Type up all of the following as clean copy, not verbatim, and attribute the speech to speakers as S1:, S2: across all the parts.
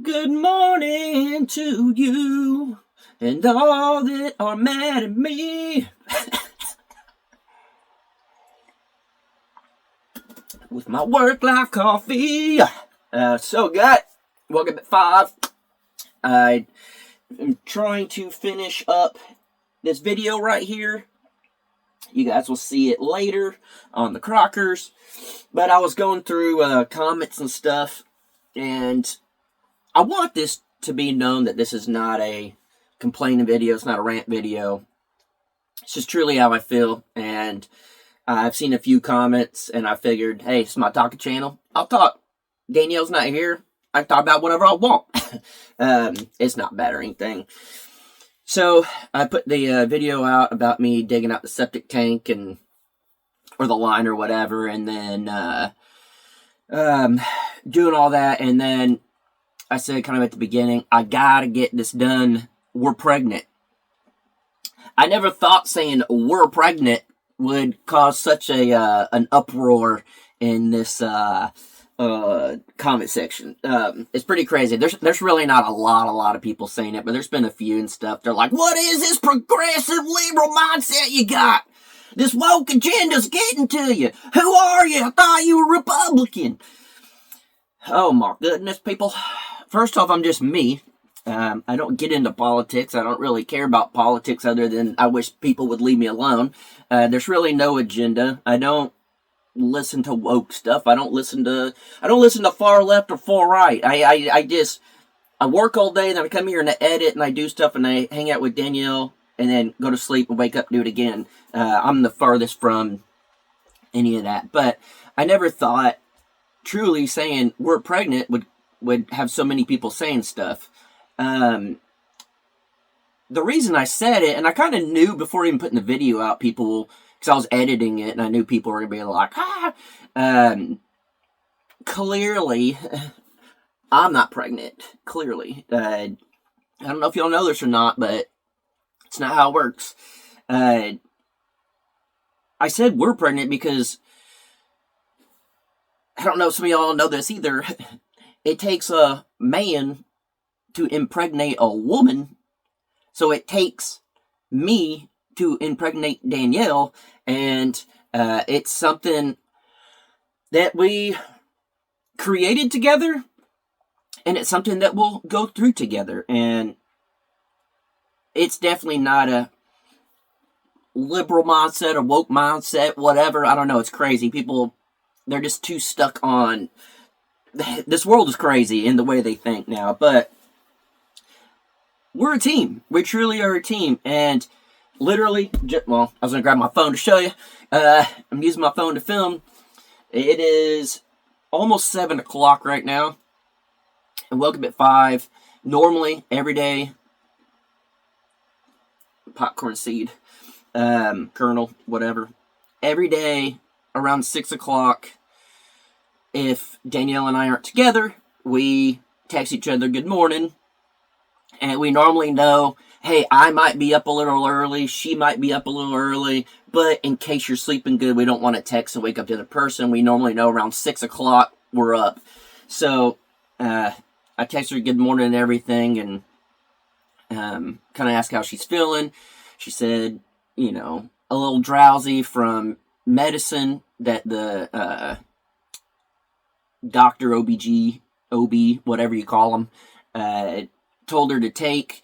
S1: Good morning to you and all that are mad at me. With my work-life coffee. So good. Woke up at 5. I am trying to finish up this video right here. You guys will see it later on the Crockers. But I was going through comments and stuff, and I want this to be known that this is not a complaining video. It's not a rant video. It's just truly how I feel. And I've seen a few comments, and I figured, hey, it's my talking channel. I'll talk. Danielle's not here. I can talk about whatever I want. It's not bad or anything. So I put the video out about me digging out the septic tank or the line or whatever, and then doing all that, and then I said kind of at the beginning, I gotta get this done. We're pregnant. I never thought saying we're pregnant would cause such an uproar in this comment section. It's pretty crazy. There's really not a lot of people saying it, but there's been a few and stuff. They're like, what is this progressive liberal mindset you got? This woke agenda's getting to you. Who are you? I thought you were Republican. Oh my goodness, people. First off, I'm just me. I don't get into politics. I don't really care about politics other than I wish people would leave me alone. There's really no agenda. I don't listen to woke stuff. I don't listen to far left or far right. I work all day, then I come here and I edit and I do stuff and I hang out with Danielle and then go to sleep and wake up and do it again. I'm the farthest from any of that. But I never thought truly saying we're pregnant would have so many people saying stuff. The reason I said it, and I kind of knew before even putting the video out, people, because I was editing it, and I knew people were going to be like, clearly, I'm not pregnant. Clearly. I don't know if y'all know this or not, but it's not how it works. I said we're pregnant because I don't know if some of y'all know this either. It takes a man to impregnate a woman, so it takes me to impregnate Danielle, and it's something that we created together, and it's something that we'll go through together, and it's definitely not a liberal mindset or woke mindset, whatever. I don't know, it's crazy. People, they're just too stuck on this world is crazy in the way they think now, but we're a team. We truly are a team, and literally, I was going to grab my phone to show you. I'm using my phone to film. It is almost 7 o'clock right now. I woke up at 5. Normally, every day, popcorn seed, kernel, whatever. Every day, around 6 o'clock, if Danielle and I aren't together, we text each other good morning. And we normally know, hey, I might be up a little early, she might be up a little early, but in case you're sleeping good, we don't want to text and wake up the other person. We normally know around 6 o'clock we're up. So I text her good morning and everything, and kind of ask how she's feeling. She said, a little drowsy from medicine that the doctor, OBG, OB, whatever you call them, told her to take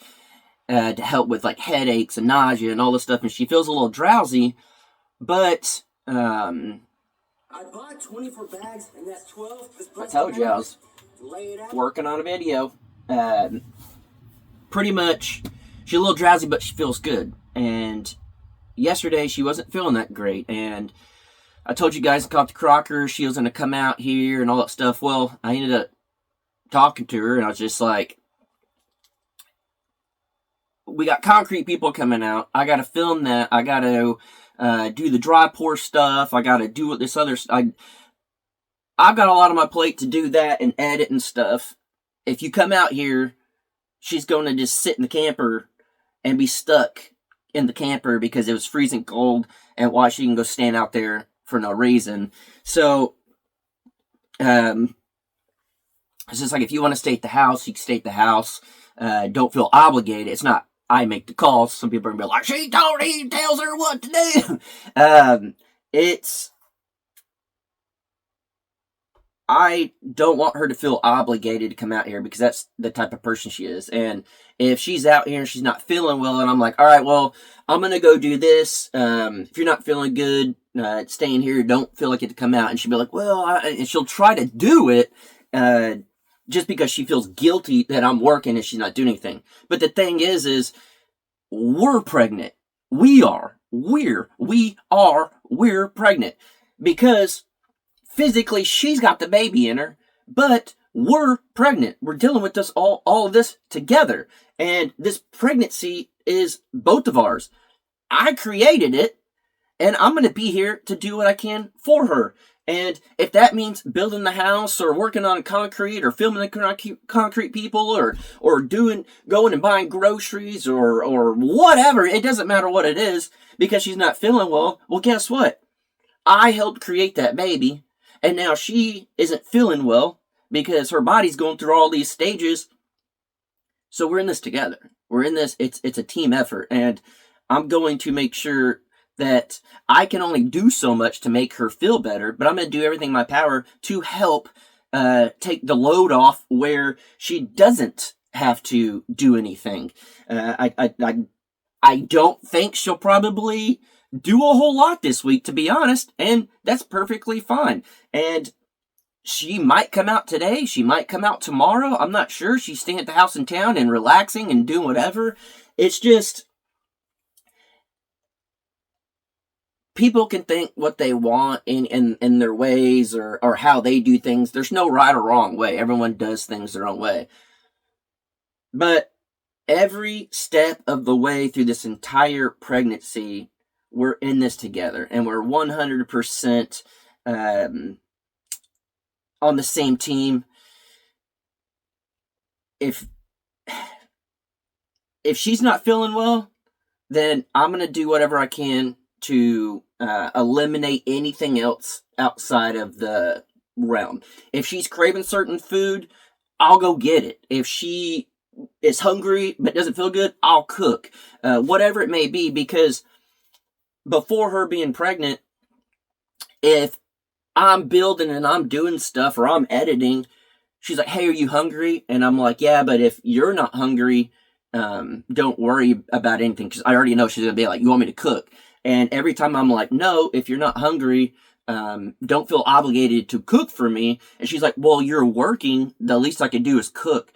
S1: to help with like headaches and nausea and all this stuff, and she feels a little drowsy, but I bought 24 bags and that's 12. I told you I was working on a video. Pretty much, she's a little drowsy, but she feels good. And yesterday she wasn't feeling that great, and I told you guys to talk to Crocker. She was going to come out here and all that stuff. Well, I ended up talking to her, and I was just like, we got concrete people coming out. I got to film that. I got to do the dry pour stuff. I got to do this other stuff. I've got a lot on my plate to do that and edit and stuff. If you come out here, she's going to just sit in the camper and be stuck in the camper because it was freezing cold, and why she can go stand out there for no reason. So, It's just like, if you want to stay at the house, you can stay at the house. Don't feel obligated. It's not, I make the calls. Some people are going to be like, he tells her what to do. I don't want her to feel obligated to come out here, because that's the type of person she is. And if she's out here and she's not feeling well, and I'm like, all right, well, I'm going to go do this. If you're not feeling good, staying here, don't feel like you have to come out. And she'll be like, well, and she'll try to do it, just because she feels guilty that I'm working and she's not doing anything. But the thing is we're pregnant. We're pregnant, because physically she's got the baby in her, but we're pregnant. We're dealing with this all of this together. And this pregnancy is both of ours. I created it, and I'm going to be here to do what I can for her. And if that means building the house, or working on concrete, or filming the concrete people, or going and buying groceries, or whatever, it doesn't matter what it is, because she's not feeling well. Well, guess what? I helped create that baby. And now she isn't feeling well because her body's going through all these stages. So we're in this together. We're in this. It's a team effort. And I'm going to make sure that I can only do so much to make her feel better, but I'm going to do everything in my power to help take the load off where she doesn't have to do anything. I don't think she'll probably do a whole lot this week, to be honest, and that's perfectly fine. And she might come out today, she might come out tomorrow, I'm not sure. She's staying at the house in town and relaxing and doing whatever. It's just, people can think what they want in their ways, or how they do things. There's no right or wrong way. Everyone does things their own way. But every step of the way through this entire pregnancy, we're in this together, and we're 100% on the same team. If she's not feeling well, then I'm going to do whatever I can to eliminate anything else outside of the realm. If she's craving certain food, I'll go get it. If she is hungry but doesn't feel good, I'll cook. Whatever it may be, because before her being pregnant, if I'm building and I'm doing stuff, or I'm editing, she's like, hey, are you hungry? And I'm like, yeah, but if you're not hungry, don't worry about anything, because I already know she's going to be like, you want me to cook? And every time I'm like, no, if you're not hungry, don't feel obligated to cook for me. And she's like, well, you're working, the least I can do is cook.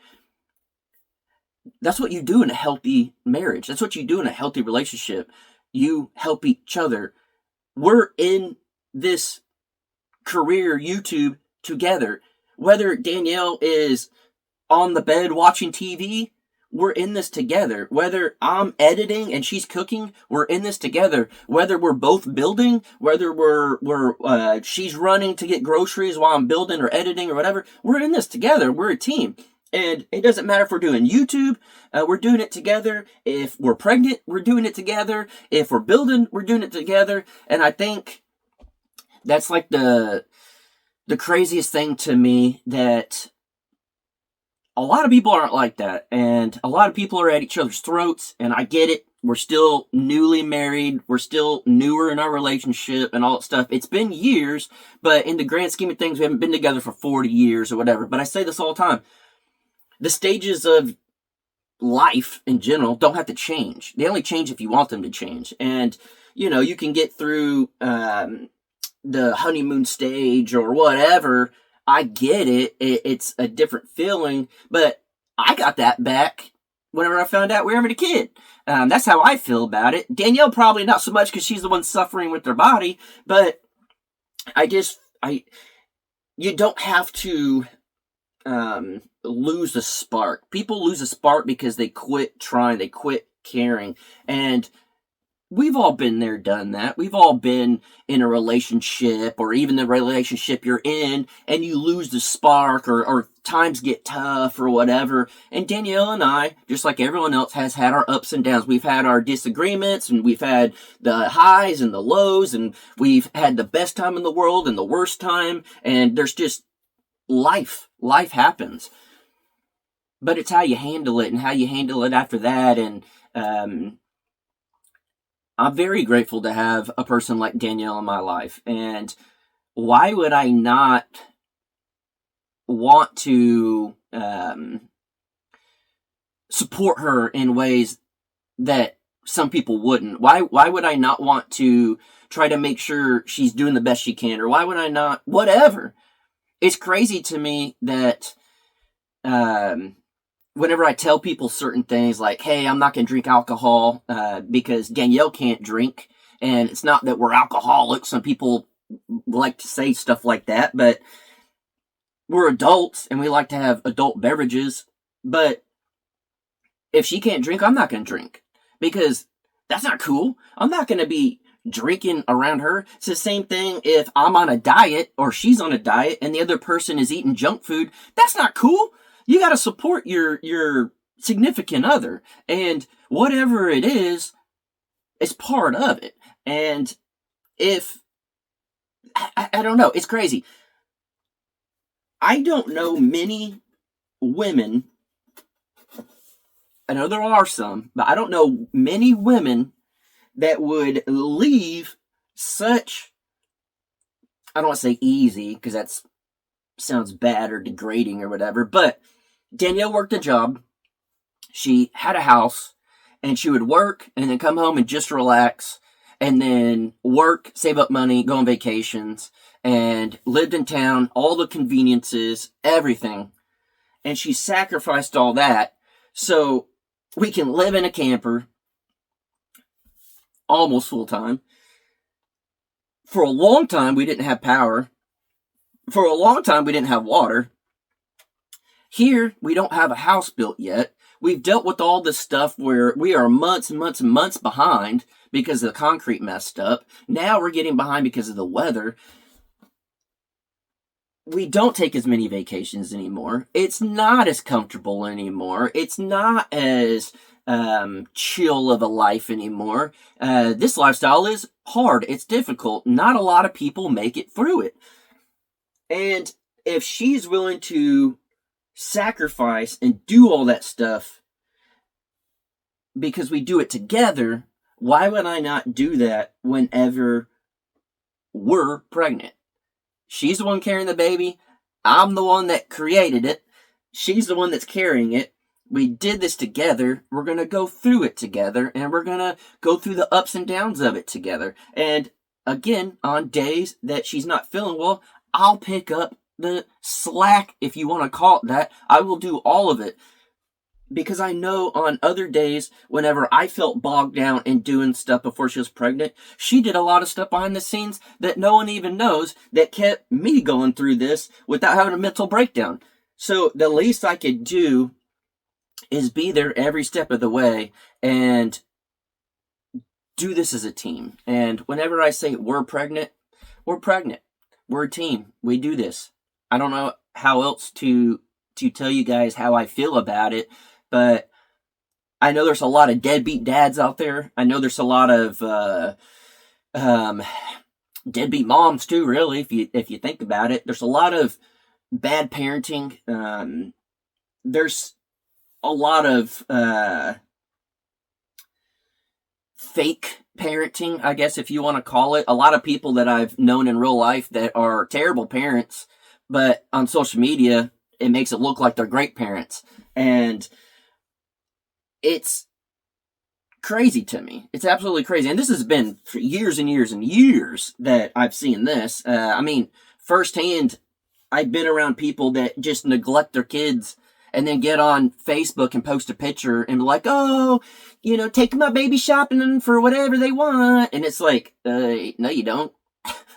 S1: That's what you do in a healthy marriage. That's what you do in a healthy relationship. You help each other. We're in this career YouTube together. Whether Danielle is on the bed watching TV, we're in this together. Whether I'm editing and she's cooking, we're in this together. Whether we're both building, whether we're she's running to get groceries while I'm building or editing or whatever, we're in this together. We're a team. And it doesn't matter if we're doing YouTube, we're doing it together. If we're pregnant, we're doing it together. If we're building, we're doing it together. And I think that's like the craziest thing to me, that a lot of people aren't like that. And a lot of people are at each other's throats, and I get it. We're still newly married. We're still newer in our relationship and all that stuff. It's been years, but in the grand scheme of things, we haven't been together for 40 years or whatever. But I say this all the time. The stages of life in general don't have to change. They only change if you want them to change. And, you can get through the honeymoon stage or whatever. I get it. It's a different feeling. But I got that back whenever I found out we were having a kid. That's how I feel about it. Danielle probably not so much, because she's the one suffering with their body. But you don't have to lose the spark. People lose a spark because they quit trying, they quit caring. And we've all been there, done that. We've all been in a relationship, or even the relationship you're in, and you lose the spark, or times get tough or whatever. And Danielle and I, just like everyone else, has had our ups and downs. We've had our disagreements, and we've had the highs and the lows, and we've had the best time in the world and the worst time. And there's just life happens. But it's how you handle it and how you handle it after that. And I'm very grateful to have a person like Danielle in my life. And why would I not want to support her in ways that some people wouldn't? Why would I not want to try to make sure she's doing the best she can? Or why would I not? Whatever. It's crazy to me that whenever I tell people certain things like, hey, I'm not going to drink alcohol because Danielle can't drink. And it's not that we're alcoholics. Some people like to say stuff like that, but we're adults and we like to have adult beverages. But if she can't drink, I'm not going to drink because that's not cool. I'm not going to be drinking around her. It's the same thing if I'm on a diet or she's on a diet and the other person is eating junk food. That's not cool. You got to support your significant other, and whatever it is part of it. And if I don't know, it's crazy. I don't know many women. I know there are some, but I don't know many women that would leave such, I don't want to say easy because that sounds bad or degrading or whatever, but Danielle worked a job, she had a house, and she would work and then come home and just relax, and then work, save up money, go on vacations, and lived in town, all the conveniences, everything. And she sacrificed all that so we can live in a camper almost full time. For a long time, we didn't have power. For a long time, we didn't have water. Here, we don't have a house built yet. We've dealt with all this stuff where we are months and months and months behind because the concrete messed up. Now we're getting behind because of the weather. We don't take as many vacations anymore. It's not as comfortable anymore. It's not as chill of a life anymore. This lifestyle is hard. It's difficult. Not a lot of people make it through it. And if she's willing to sacrifice and do all that stuff because we do it together, why would I not do that whenever we're pregnant? She's the one carrying the baby. I'm the one that created it. She's the one that's carrying it. We did this together. We're going to go through it together, and we're going to go through the ups and downs of it together. And again, on days that she's not feeling well, I'll pick up the slack, if you want to call it that. I will do all of it. Because I know on other days, whenever I felt bogged down in doing stuff before she was pregnant, she did a lot of stuff behind the scenes that no one even knows that kept me going through this without having a mental breakdown. So the least I could do is be there every step of the way and do this as a team. And whenever I say we're pregnant, we're pregnant. We're a team. We do this. I don't know how else to tell you guys how I feel about it, but I know there's a lot of deadbeat dads out there. I know there's a lot of deadbeat moms too, really, if you think about it. There's a lot of bad parenting. There's a lot of fake parenting, I guess, if you want to call it. A lot of people that I've known in real life that are terrible parents, but on social media, it makes it look like they're great parents. And it's crazy to me. It's absolutely crazy. And this has been for years and years and years that I've seen this. I mean, firsthand, I've been around people that just neglect their kids and then get on Facebook and post a picture and be like, oh, take my baby shopping for whatever they want. And it's like, no, you don't.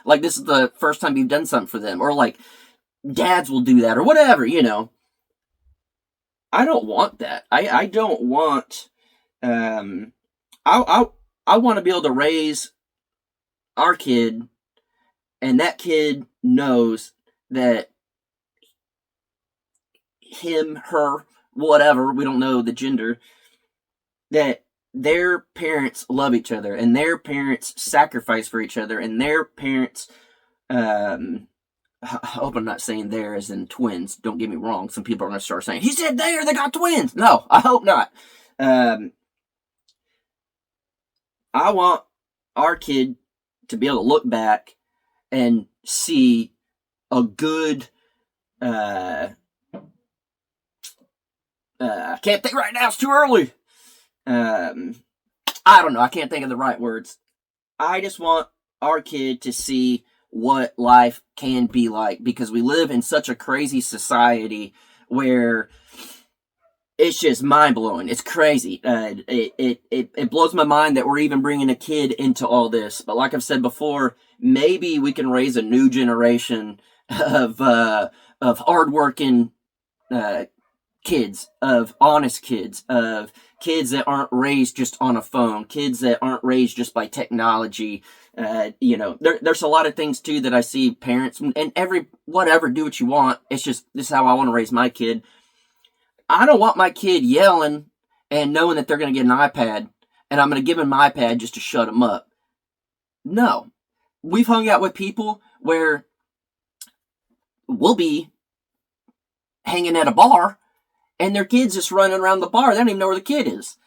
S1: Like, this is the first time you've done something for them. Or like, dads will do that or whatever, I don't want that. I don't want, I want to be able to raise our kid, and that kid knows that him, her, whatever, we don't know the gender, that their parents love each other, and their parents sacrifice for each other, and their parents I hope I'm not saying there as in twins. Don't get me wrong. Some people are going to start saying, he said there, they got twins. No, I hope not. I want our kid to be able to look back and see a good, I can't think right now, it's too early. I don't know, I can't think of the right words. I just want our kid to see what life can be like, because we live in such a crazy society where it's just mind blowing. It's crazy. It blows my mind that we're even bringing a kid into all this. But like I've said before, maybe we can raise a new generation of hardworking kids, of honest kids, of kids that aren't raised just on a phone, kids that aren't raised just by technology. There's a lot of things too that I see parents and whatever, do what you want. It's just, this is how I want to raise my kid. I don't want my kid yelling and knowing that they're going to get an iPad and I'm going to give him my iPad just to shut him up. No. We've hung out with people where we'll be hanging at a bar and their kid's just running around the bar. They don't even know where the kid is.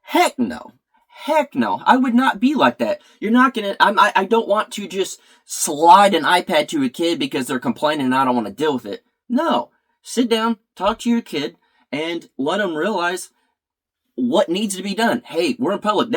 S1: Heck no. Heck no. I would not be like that. You're not going to, I don't want to just slide an iPad to a kid because they're complaining and I don't want to deal with it. No. Sit down, talk to your kid, and let them realize what needs to be done. Hey, we're in public.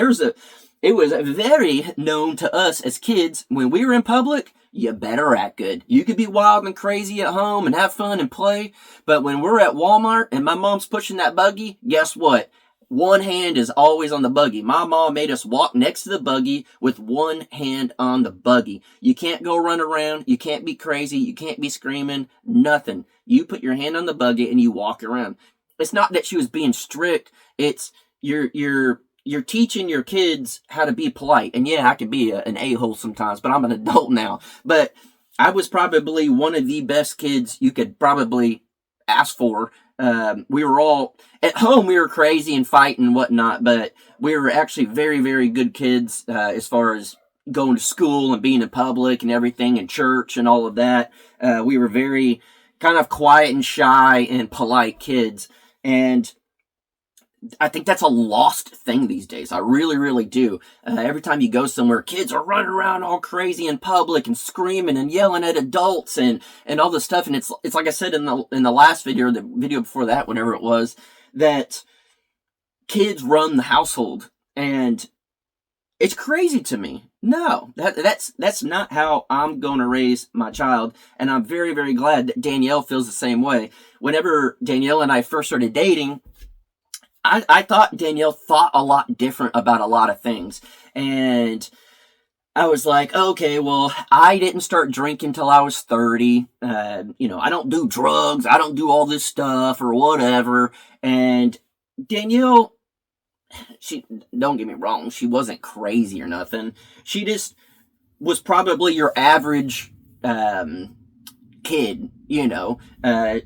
S1: It was very known to us as kids, when we were in public, you better act good. You could be wild and crazy at home and have fun and play, but when we're at Walmart and my mom's pushing that buggy, guess what? One hand is always on the buggy. My mom made us walk next to the buggy with one hand on the buggy. You can't go run around. You can't be crazy. You can't be screaming. Nothing. You put your hand on the buggy and you walk around. It's not that she was being strict. It's you're teaching your kids how to be polite. And yeah, I could be an a-hole sometimes, but I'm an adult now. But I was probably one of the best kids you could probably ask for. We were all at home. We were crazy and fighting and whatnot, but we were actually very, very good kids as far as going to school and being in public and everything, and church and all of that. We were very kind of quiet and shy and polite kids, and I think that's a lost thing these days. I really, really do. Every time you go somewhere, kids are running around all crazy in public and screaming and yelling at adults and all this stuff. And it's like I said in the last video, or the video before that, whenever it was, that kids run the household, and it's crazy to me. No, that's not how I'm going to raise my child. And I'm very, very glad that Danielle feels the same way. Whenever Danielle and I first started dating, I thought Danielle thought a lot different about a lot of things. And I was like, okay, well, I didn't start drinking till I was 30. I don't do drugs. I don't do all this stuff or whatever. And Danielle, don't get me wrong, she wasn't crazy or nothing. She just was probably your average kid,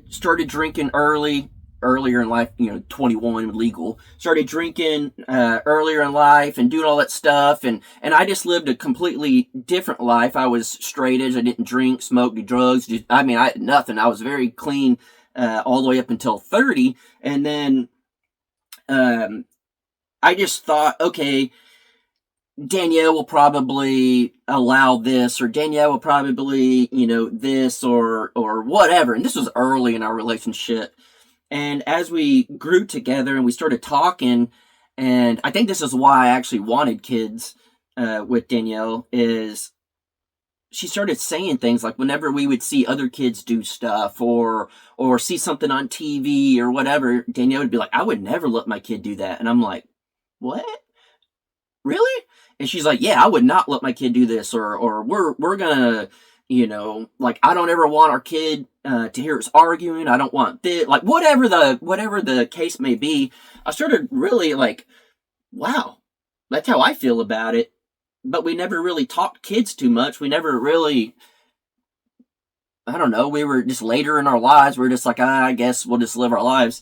S1: started drinking earlier in life, 21 legal, started drinking earlier in life and doing all that stuff, and I just lived a completely different life. I was straight edge. I didn't drink, smoke, do drugs. I had nothing. I was very clean all the way up until 30, and then I just thought, okay, Danielle will probably allow this, or Danielle will probably, this or whatever. And this was early in our relationship. And as we grew together and we started talking, and I think this is why I actually wanted kids with Danielle, is she started saying things like, whenever we would see other kids do stuff or see something on TV or whatever, Danielle would be like, I would never let my kid do that. And I'm like, what? Really? And she's like, yeah, I would not let my kid do this, or we're gonna, I don't ever want our kid to hear us arguing. I don't want this, whatever the case may be. I started really wow, that's how I feel about it. But we never really talked kids too much. We never really, I don't know, we were just later in our lives. We were just like, I guess we'll just live our lives.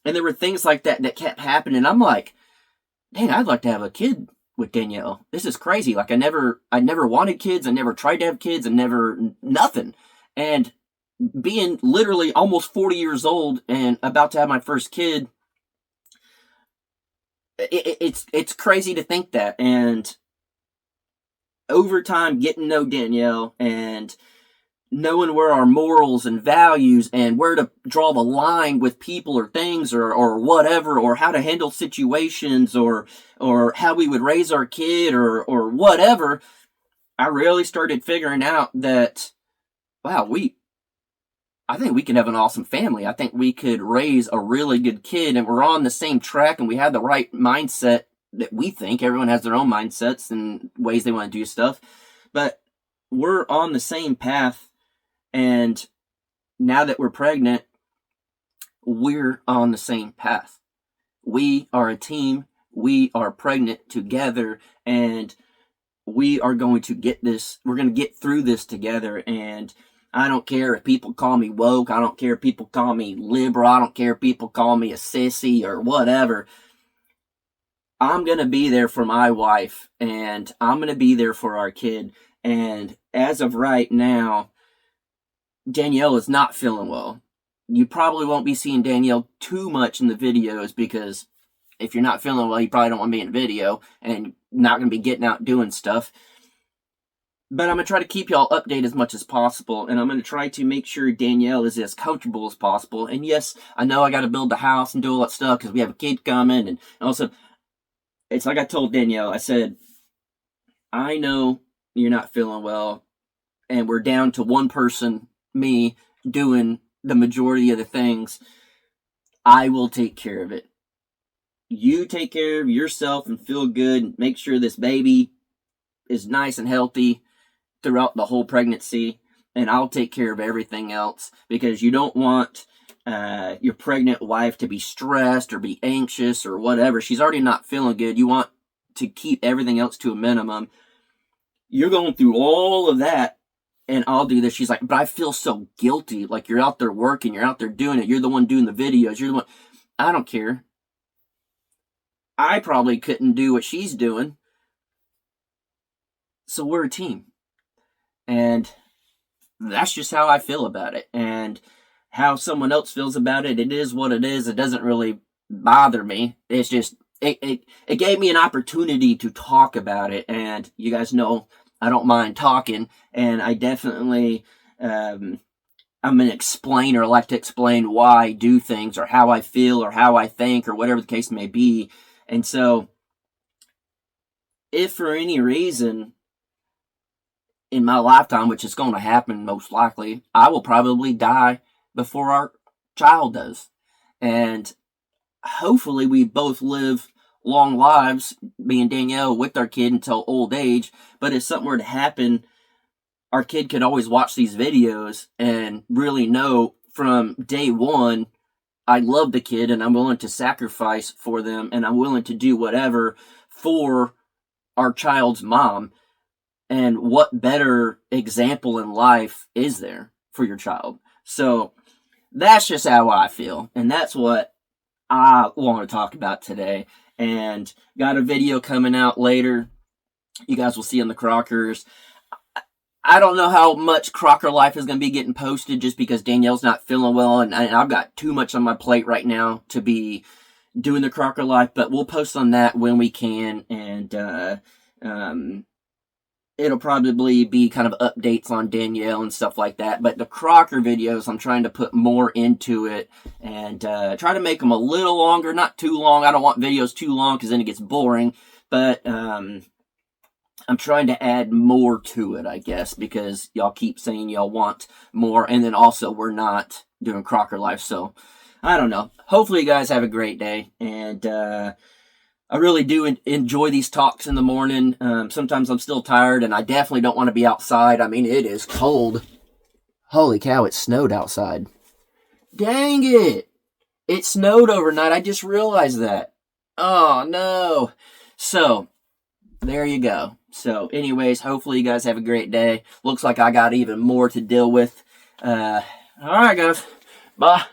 S1: And there were things like that kept happening. I'm like, dang, I'd like to have a kid with Danielle. This is crazy. I never wanted kids. I never tried to have kids, and never, nothing. And being literally almost 40 years old and about to have my first kid, it's crazy to think that. And over time, getting to know Danielle and knowing where our morals and values and where to draw the line with people or things or whatever, or how to handle situations or how we would raise our kid or whatever, I really started figuring out that, wow, I think we can have an awesome family. I think we could raise a really good kid, and we're on the same track, and we have the right mindset that we think. Everyone has their own mindsets and ways they want to do stuff, but we're on the same path. And now that we're pregnant, we're on the same path. We are a team. We are pregnant together, and we are going to get this. We're going to get through this together. And I don't care if people call me woke. I don't care if people call me liberal. I don't care if people call me a sissy or whatever. I'm going to be there for my wife, and I'm going to be there for our kid. And as of right now, Danielle is not feeling well. You probably won't be seeing Danielle too much in the videos, because if you're not feeling well, you probably don't want to be in a video and not going to be getting out doing stuff. But I'm going to try to keep y'all updated as much as possible, and I'm going to try to make sure Danielle is as comfortable as possible. And yes, I know I got to build the house and do all that stuff because we have a kid coming, and also, it's like I told Danielle, I said, I know you're not feeling well, and we're down to one person, me, doing the majority of the things. I will take care of it. You take care of yourself and feel good, and make sure this baby is nice and healthy throughout the whole pregnancy, and I'll take care of everything else, because you don't want your pregnant wife to be stressed or be anxious or whatever. She's already not feeling good. You want to keep everything else to a minimum. You're going through all of that, and I'll do this. She's like, but I feel so guilty. Like, you're out there working, you're out there doing it. You're the one doing the videos. You're the one. I don't care. I probably couldn't do what she's doing. So we're a team. And that's just how I feel about it. And how someone else feels about it, it is what it is. It doesn't really bother me. It's just, it gave me an opportunity to talk about it. And you guys know I don't mind talking. And I definitely, I'm an explainer. I like to explain why I do things, or how I feel, or how I think, or whatever the case may be. And so, if for any reason in my lifetime, which is going to happen most likely, I will probably die before our child does. And hopefully we both live long lives, me and Danielle, with our kid until old age. But if something were to happen, our kid could always watch these videos and really know from day one, I love the kid and I'm willing to sacrifice for them, and I'm willing to do whatever for our child's mom. And what better example in life is there for your child? So that's just how I feel. And that's what I want to talk about today. And got a video coming out later. You guys will see on the Crockers. I don't know how much Crocker Life is going to be getting posted, just because Danielle's not feeling well. And I've got too much on my plate right now to be doing the Crocker Life. But we'll post on that when we can. And, it'll probably be kind of updates on Danielle and stuff like that. But the Crocker videos, I'm trying to put more into it and try to make them a little longer, not too long. I don't want videos too long because then it gets boring. But I'm trying to add more to it, I guess, because y'all keep saying y'all want more. And then also, we're not doing Crocker Life. So, I don't know. Hopefully you guys have a great day. And I really do enjoy these talks in the morning. Sometimes I'm still tired, and I definitely don't want to be outside. I mean, it is cold. Holy cow, it snowed outside. Dang it! It snowed overnight. I just realized that. Oh, no. So, there you go. So, anyways, hopefully you guys have a great day. Looks like I got even more to deal with. Alright, guys. Bye.